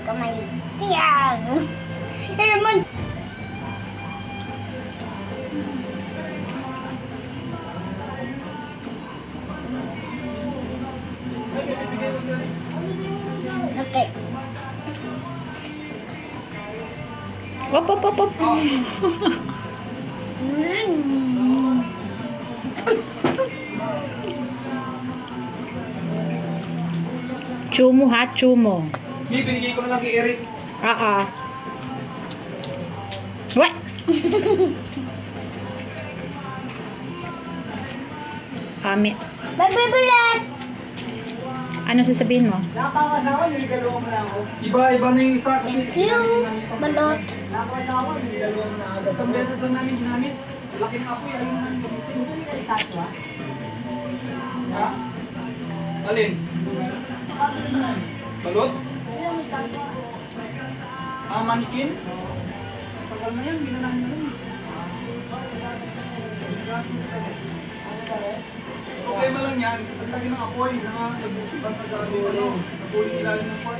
kamay. Yes! Yan naman. Okay. Op, op, op, op. Chumo ha, chumo. Hindi, binigay ko na lang kay Eric. What? Ami. Bye, Bibilet! Ano sasabihin mo? Nakakasawa, niligalawa mo na ako. Iba na yung isa kasi. Yung balot. Nakakasawa, niligalawa mo na agad. Isang beses lang namin ginamit. Laki ng apoy, ayun na namin gamitin. Hindi ka itatwa. Ha? Alin? Balot? Manikin? Tagal na yan, ginanahin na lang. Problema lang yan, ang laki ng apoy na nag-ibang nag-ano, nag-uling ilalim ng pan.